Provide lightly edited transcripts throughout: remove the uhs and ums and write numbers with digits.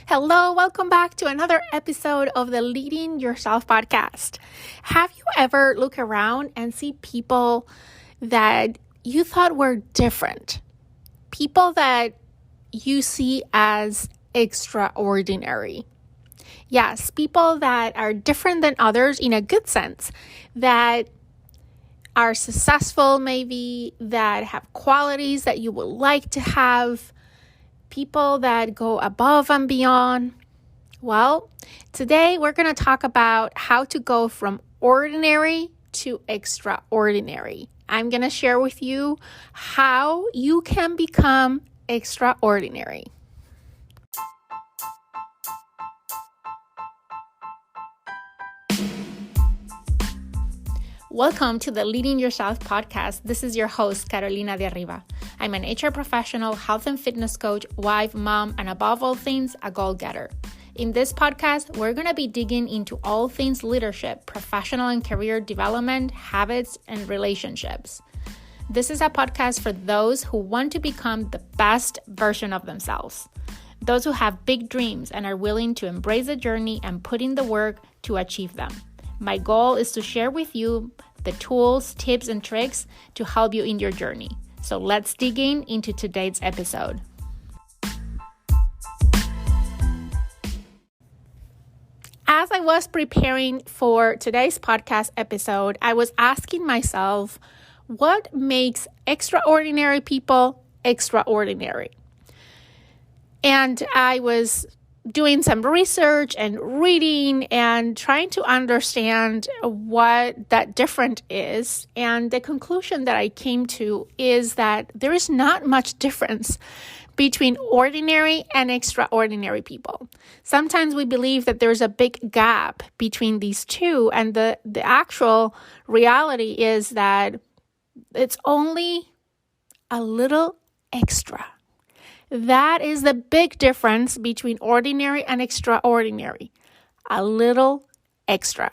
Hello, welcome back to another episode of the Leading Yourself podcast. Have you ever looked around and see people that you thought were different? People that you see as extraordinary. Yes, people that are different than others in a good sense, that are successful maybe, that have qualities that you would like to have, people that go above and beyond. Well, today we're going to talk about how to go from ordinary to extraordinary. I'm going to share with you how you can become extraordinary. Welcome to the Leading Yourself podcast. This is your host, Carolina de Arriba. I'm an HR professional, health and fitness coach, wife, mom, and above all things, a goal-getter. In this podcast, we're going to be digging into all things leadership, professional and career development, habits, and relationships. This is a podcast for those who want to become the best version of themselves. Those who have big dreams and are willing to embrace the journey and put in the work to achieve them. My goal is to share with you the tools, tips, and tricks to help you in your journey. So let's dig into today's episode. As I was preparing for today's podcast episode, I was asking myself, what makes extraordinary people extraordinary? And I was doing some research and reading and trying to understand what that difference is. And the conclusion that I came to is that there is not much difference between ordinary and extraordinary people. Sometimes we believe that there's a big gap between these two, and the actual reality is that it's only a little extra. That is the big difference between ordinary and extraordinary. A little extra.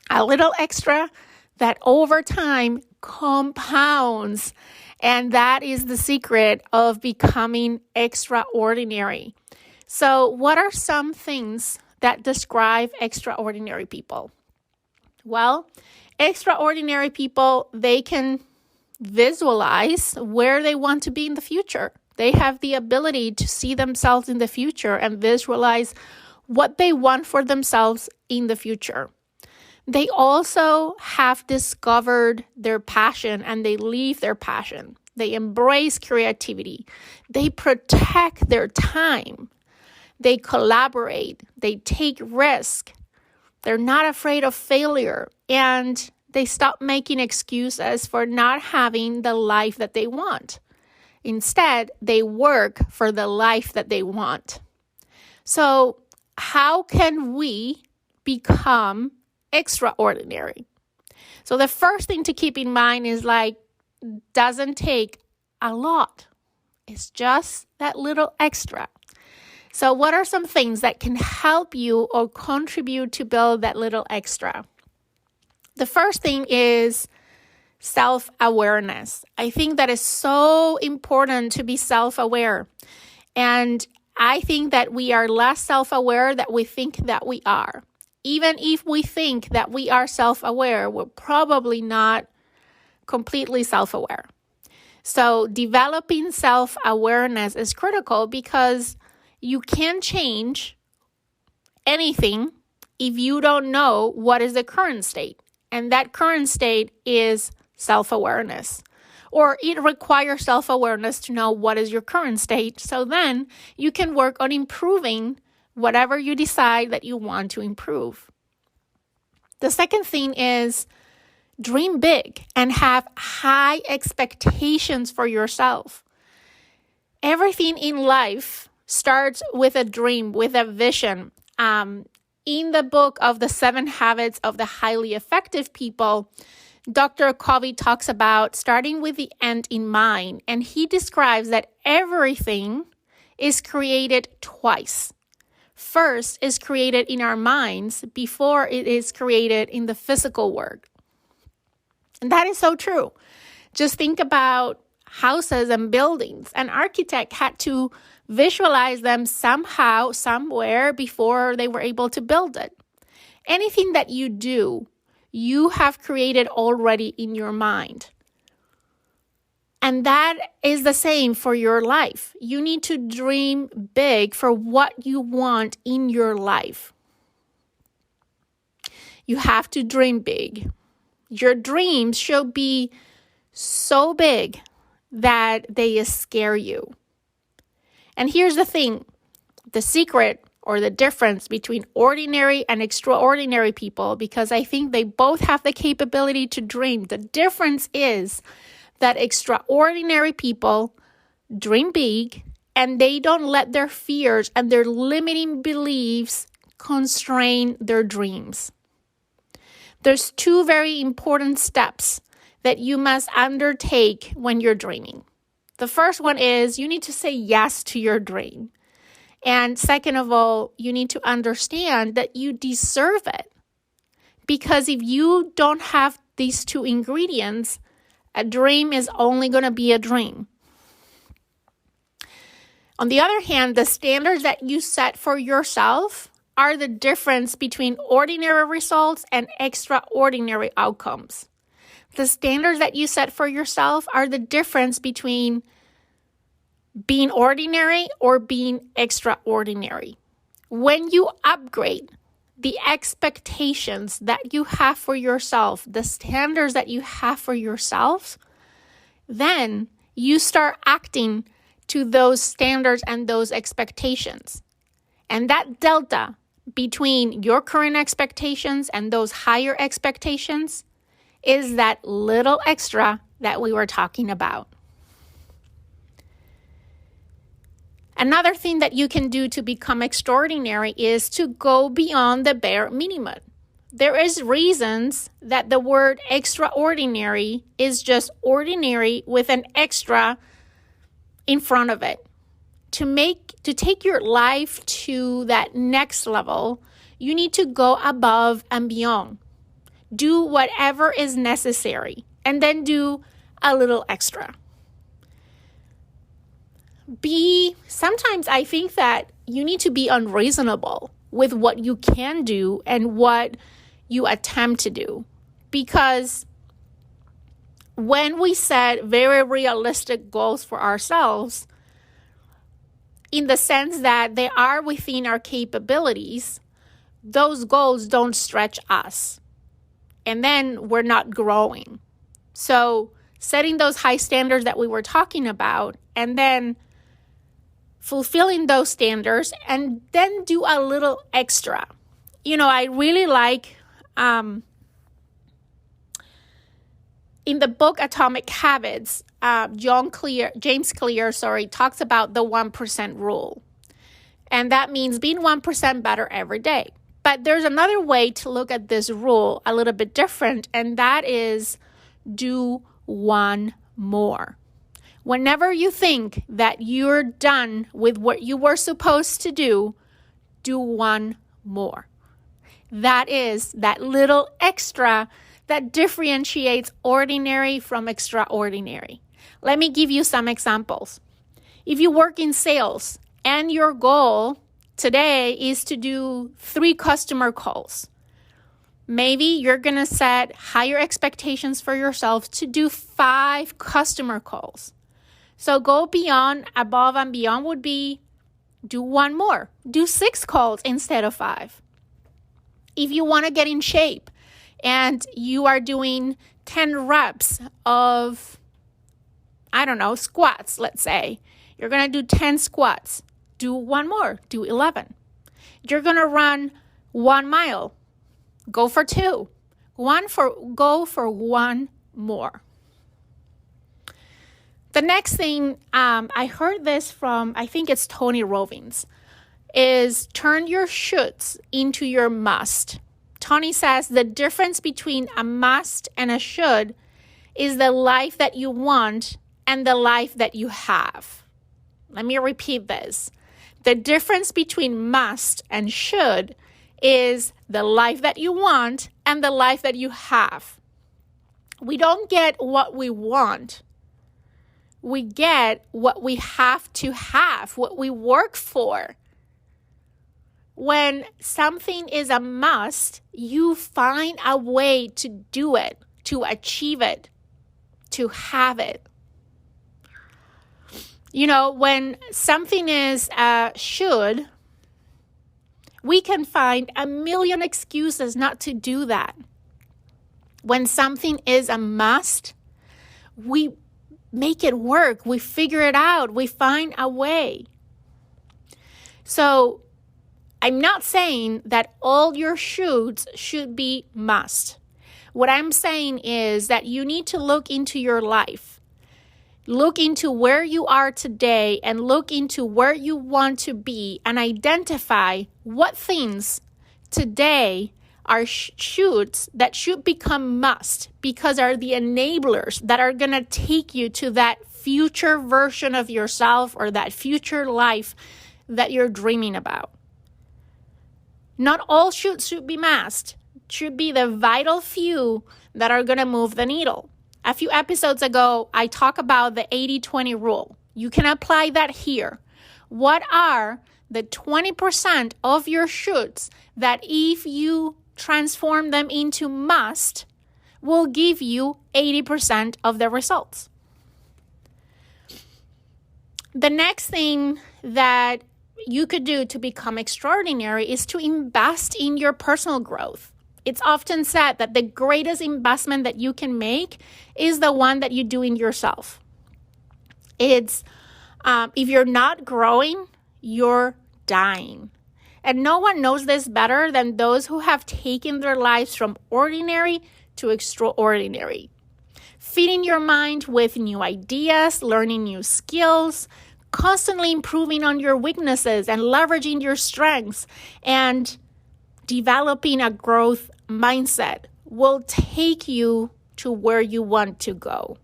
A little extra that over time compounds. And that is the secret of becoming extraordinary. So, what are some things that describe extraordinary people? Well, extraordinary people, they can visualize where they want to be in the future. They have the ability to see themselves in the future and visualize what they want for themselves in the future. They also have discovered their passion and they live their passion. They embrace creativity. They protect their time. They collaborate. They take risk. They're not afraid of failure. And they stop making excuses for not having the life that they want. Instead, they work for the life that they want. So, how can we become extraordinary? So, the first thing to keep in mind is doesn't take a lot. It's just that little extra. So, what are some things that can help you or contribute to build that little extra? The first thing is self-awareness. I think that is so important to be self-aware. And I think that we are less self-aware than we think that we are. Even if we think that we are self-aware, we're probably not completely self-aware. So developing self-awareness is critical because you can't change anything if you don't know what is the current state. And that current state is self-awareness, or it requires self-awareness to know what is your current state. So then you can work on improving whatever you decide that you want to improve. The second thing is dream big and have high expectations for yourself. Everything in life starts with a dream, with a vision. In the book of the 7 Habits of the Highly Effective People, Dr. Covey talks about starting with the end in mind, and he describes that everything is created twice. First is created in our minds before it is created in the physical world. And that is so true. Just think about houses and buildings. An architect had to visualize them somehow, somewhere before they were able to build it. Anything that you do, you have created already in your mind. And that is the same for your life. You need to dream big for what you want in your life. You have to dream big. Your dreams should be so big that they scare you. And here's the thing, the secret or the difference between ordinary and extraordinary people, because I think they both have the capability to dream. The difference is that extraordinary people dream big and they don't let their fears and their limiting beliefs constrain their dreams. There's two very important steps that you must undertake when you're dreaming. The first one is you need to say yes to your dream. And second of all, you need to understand that you deserve it. Because if you don't have these two ingredients, a dream is only going to be a dream. On the other hand, the standards that you set for yourself are the difference between ordinary results and extraordinary outcomes. The standards that you set for yourself are the difference between being ordinary or being extraordinary. When you upgrade the expectations that you have for yourself, the standards that you have for yourself, then you start acting to those standards and those expectations. And that delta between your current expectations and those higher expectations is that little extra that we were talking about. Another thing that you can do to become extraordinary is to go beyond the bare minimum. There is reasons that the word extraordinary is just ordinary with an extra in front of it. To take your life to that next level, you need to go above and beyond. Do whatever is necessary and then do a little extra. Sometimes I think that you need to be unreasonable with what you can do and what you attempt to do. Because when we set very realistic goals for ourselves, in the sense that they are within our capabilities, those goals don't stretch us. And then we're not growing. So setting those high standards that we were talking about and then fulfilling those standards and then do a little extra. I really like in the book Atomic Habits, James Clear talks about the 1% rule. And that means being 1% better every day. But there's another way to look at this rule a little bit different, and that is do one more. Whenever you think that you're done with what you were supposed to do one more. That is that little extra that differentiates ordinary from extraordinary. Let me give you some examples. If you work in sales and your goal today is to do 3 customer calls, maybe you're going to set higher expectations for yourself to do 5 customer calls. So go beyond, above and beyond would be do 1 more. Do 6 calls instead of 5. If you want to get in shape and you are doing 10 reps of, squats, let's say. You're going to do 10 squats. Do 1 more. Do 11. You're going to run 1 mile. Go for 2. Go for 1 more. The next thing, I heard this from, I think it's Tony Robbins, is turn your shoulds into your must. Tony says the difference between a must and a should is the life that you want and the life that you have. Let me repeat this. The difference between must and should is the life that you want and the life that you have. We don't get what we want. we get what we have to have, what we work for. When something is a must, you find a way to do it, to achieve it, to have it. When something is a should, we can find a million excuses not to do that. When something is a must, we make it work. We figure it out. We find a way. So I'm not saying that all your shoulds should be must. What I'm saying is that you need to look into your life. Look into where you are today and look into where you want to be and identify what things today are shoulds that should become must, because are the enablers that are going to take you to that future version of yourself or that future life that you're dreaming about. Not all shoulds should be must. It should be the vital few that are going to move the needle. A few episodes ago, I talked about the 80-20 rule. You can apply that here. What are the 20% of your shoulds that if you transform them into must will give you 80% of the results? The next thing that you could do to become extraordinary is to invest in your personal growth. It's often said that the greatest investment that you can make is the one that you do in yourself. It's if you're not growing, you're dying. And no one knows this better than those who have taken their lives from ordinary to extraordinary. Feeding your mind with new ideas, learning new skills, constantly improving on your weaknesses and leveraging your strengths, and developing a growth mindset will take you to where you want to go.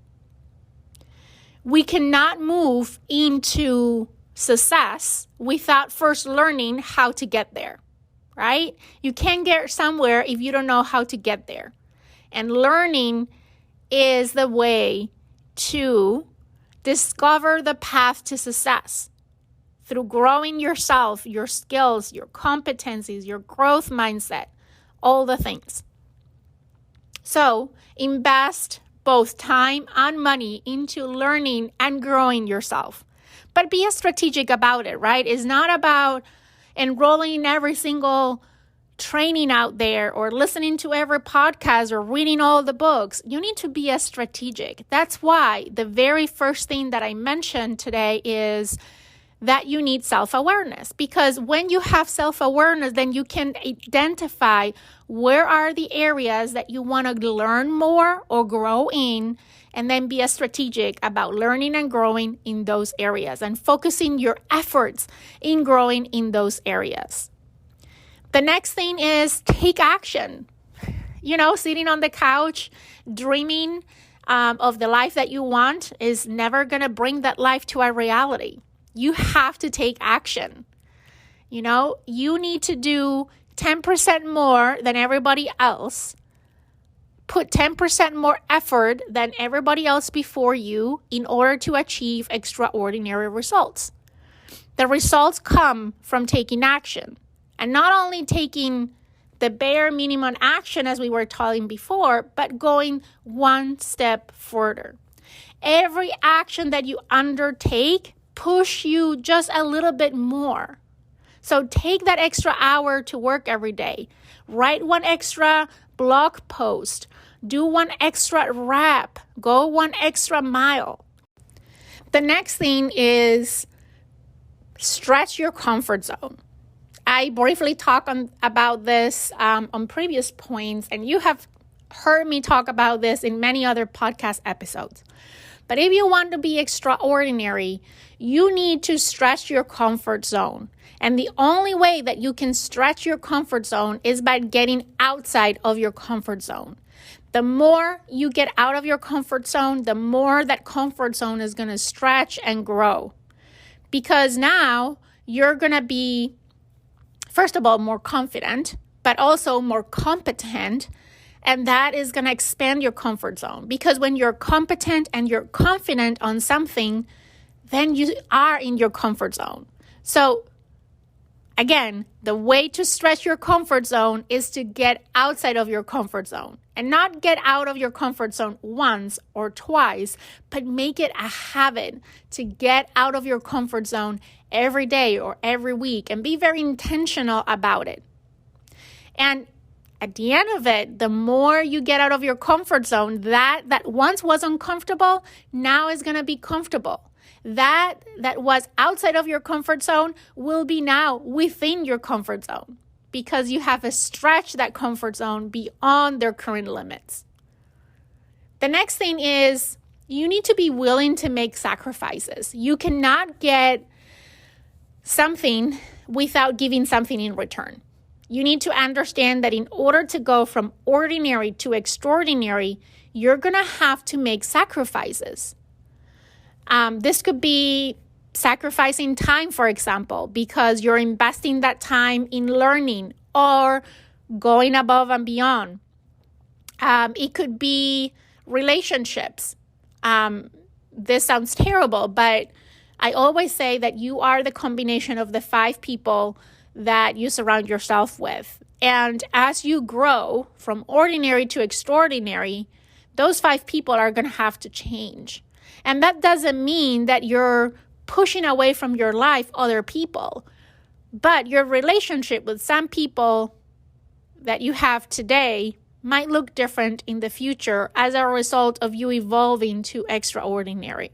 We cannot move into success without first learning how to get there, right? You can't get somewhere if you don't know how to get there. And learning is the way to discover the path to success through growing yourself, your skills, your competencies, your growth mindset, all the things. So invest both time and money into learning and growing yourself. But be strategic about it, right? It's not about enrolling in every single training out there or listening to every podcast or reading all the books. You need to be strategic. That's why the very first thing that I mentioned today is that you need self-awareness. Because when you have self-awareness, then you can identify where are the areas that you want to learn more or grow in, and then be strategic about learning and growing in those areas and focusing your efforts in growing in those areas. The next thing is take action. Sitting on the couch, dreaming of the life that you want is never going to bring that life to a reality. You have to take action. You need to do 10% more than everybody else. Put 10% more effort than everybody else before you in order to achieve extraordinary results. The results come from taking action. And not only taking the bare minimum action as we were talking before, but going one step further. Every action that you undertake push you just a little bit more. So take that extra hour to work every day. Write one extra blog post. Do one extra rep. Go one extra mile. The next thing is stretch your comfort zone. I briefly talked about this on previous points, and you have heard me talk about this in many other podcast episodes. But if you want to be extraordinary, you need to stretch your comfort zone. And the only way that you can stretch your comfort zone is by getting outside of your comfort zone. The more you get out of your comfort zone, the more that comfort zone is going to stretch and grow. Because now you're going to be, first of all, more confident, but also more competent And that is going to expand your comfort zone, because when you're competent and you're confident on something, then you are in your comfort zone. So again, the way to stretch your comfort zone is to get outside of your comfort zone, and not get out of your comfort zone once or twice, but make it a habit to get out of your comfort zone every day or every week, and be very intentional about it. And at the end of it, the more you get out of your comfort zone, that once was uncomfortable, now is going to be comfortable. That was outside of your comfort zone will be now within your comfort zone, because you have stretched that comfort zone beyond their current limits. The next thing is you need to be willing to make sacrifices. You cannot get something without giving something in return. You need to understand that in order to go from ordinary to extraordinary, you're going to have to make sacrifices. This could be sacrificing time, for example, because you're investing that time in learning or going above and beyond. It could be relationships. This sounds terrible, but I always say that you are the combination of the 5 people that you surround yourself with. And as you grow from ordinary to extraordinary, those 5 people are going to have to change. And that doesn't mean that you're pushing away from your life other people, but your relationship with some people that you have today might look different in the future as a result of you evolving to extraordinary.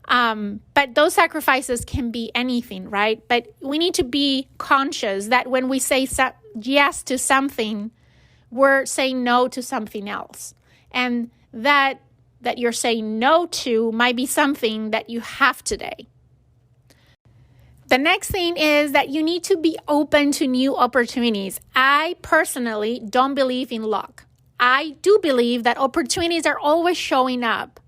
But those sacrifices can be anything, right? But we need to be conscious that when we say yes to something, we're saying no to something else. And that you're saying no to might be something that you have today. The next thing is that you need to be open to new opportunities. I personally don't believe in luck. I do believe that opportunities are always showing up.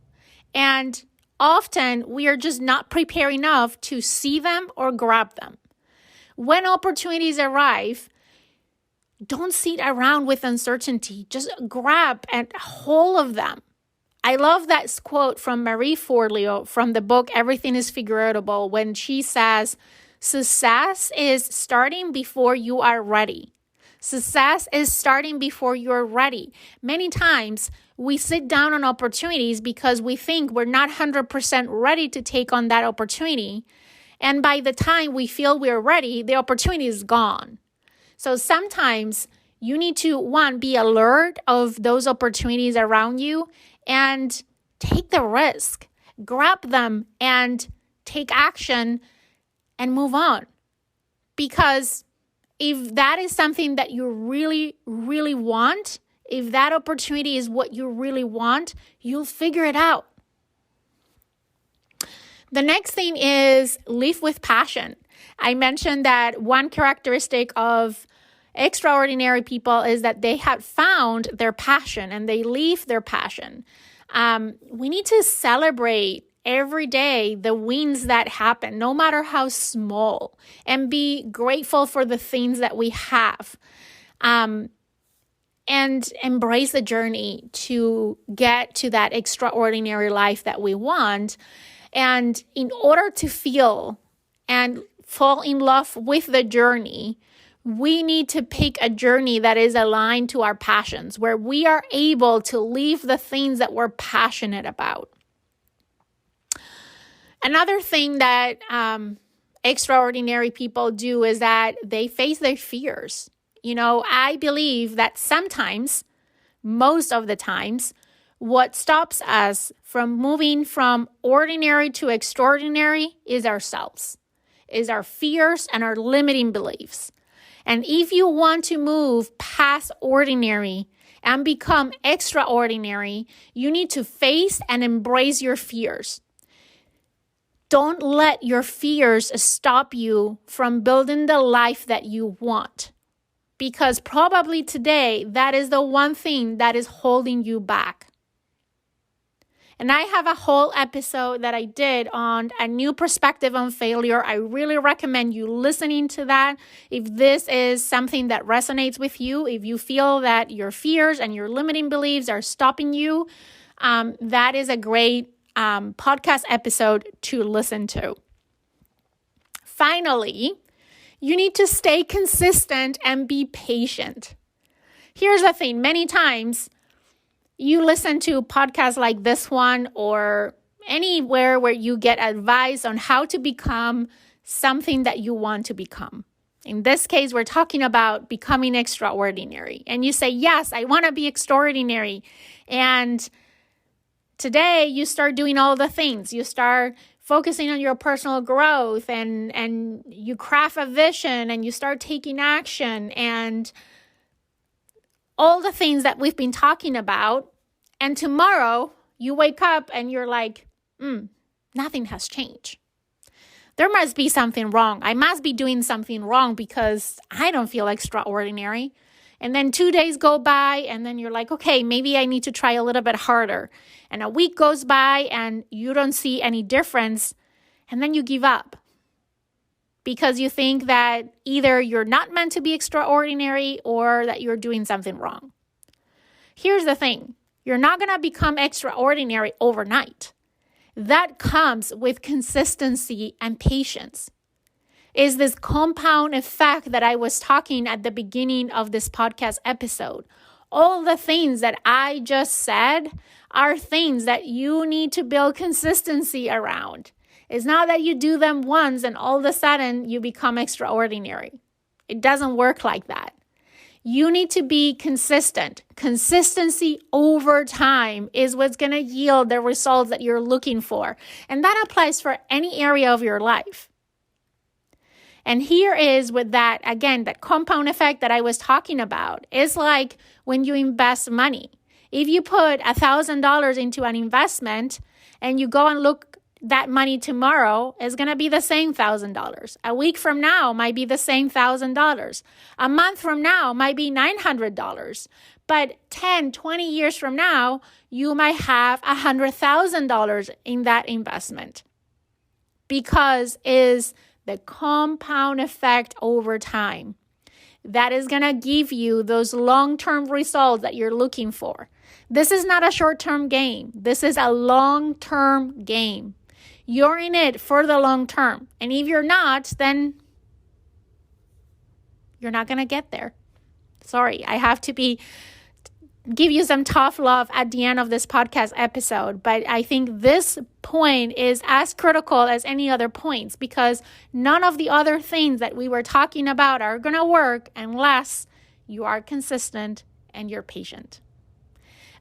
And often we are just not prepared enough to see them or grab them. When opportunities arrive, don't sit around with uncertainty. Just grab and hold of them. I love that quote from Marie Forleo from the book Everything is Figureoutable, when she says, success is starting before you are ready. Success is starting before you're ready. Many times we sit down on opportunities because we think we're not 100% ready to take on that opportunity. And by the time we feel we're ready, the opportunity is gone. So sometimes you need to, one, be alert of those opportunities around you and take the risk, grab them and take action and move on. Because if that is something that you really, really want, if that opportunity is what you really want, you'll figure it out. The next thing is live with passion. I mentioned that one characteristic of extraordinary people is that they have found their passion and they live their passion. We need to celebrate every day the wins that happen, no matter how small, and be grateful for the things that we have. And embrace the journey to get to that extraordinary life that we want. And in order to feel and fall in love with the journey, we need to pick a journey that is aligned to our passions, where we are able to live the things that we're passionate about. Another thing that extraordinary people do is that they face their fears. You know, I believe that sometimes, most of the times, what stops us from moving from ordinary to extraordinary is ourselves, is our fears and our limiting beliefs. And if you want to move past ordinary and become extraordinary, you need to face and embrace your fears. Don't let your fears stop you from building the life that you want. Because probably today, that is the one thing that is holding you back. And I have a whole episode that I did on a new perspective on failure. I really recommend you listening to that. If this is something that resonates with you, if you feel that your fears and your limiting beliefs are stopping you, that is a great podcast episode to listen to. Finally, you need to stay consistent and be patient. Here's the thing. Many times you listen to podcasts like this one or anywhere where you get advice on how to become something that you want to become. In this case, we're talking about becoming extraordinary. And you say, yes, I want to be extraordinary. And today you start doing all the things. You start focusing on your personal growth and you craft a vision and you start taking action and all the things that we've been talking about. And tomorrow you wake up and you're like, nothing has changed. There must be something wrong. I must be doing something wrong because I don't feel extraordinary. And then 2 days go by and then you're like, okay, maybe I need to try a little bit harder. And a week goes by and you don't see any difference. And then you give up because you think that either you're not meant to be extraordinary or that you're doing something wrong. Here's the thing. You're not going to become extraordinary overnight. That comes with consistency and patience. Is this compound effect that I was talking at the beginning of this podcast episode. All the things that I just said are things that you need to build consistency around. It's not that you do them once and all of a sudden you become extraordinary. It doesn't work like that. You need to be consistent. Consistency over time is what's going to yield the results that you're looking for. And that applies for any area of your life. And here is with that, again, that compound effect that I was talking about. It's like when you invest money. If you put $1,000 into an investment and you go and look that money tomorrow, is going to be the same $1,000. A week from now might be the same $1,000. A month from now might be $900. But 10, 20 years from now, you might have $100,000 in that investment because is the compound effect over time. That is going to give you those long-term results that you're looking for. This is not a short-term game. This is a long-term game. You're in it for the long term. And if you're not, then you're not going to get there. Sorry, I have to give you some tough love at the end of this podcast episode. But I think this point is as critical as any other points because none of the other things that we were talking about are going to work unless you are consistent and you're patient.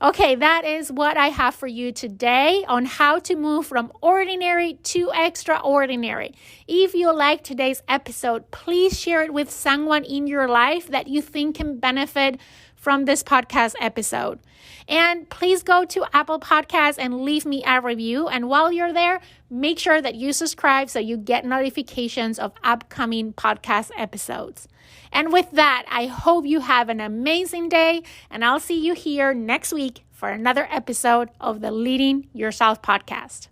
Okay, that is what I have for you today on how to move from ordinary to extraordinary. If you like today's episode, please share it with someone in your life that you think can benefit from this podcast episode. And please go to Apple Podcasts and leave me a review. And while you're there, make sure that you subscribe so you get notifications of upcoming podcast episodes. And with that, I hope you have an amazing day, and I'll see you here next week for another episode of the Leading Yourself podcast.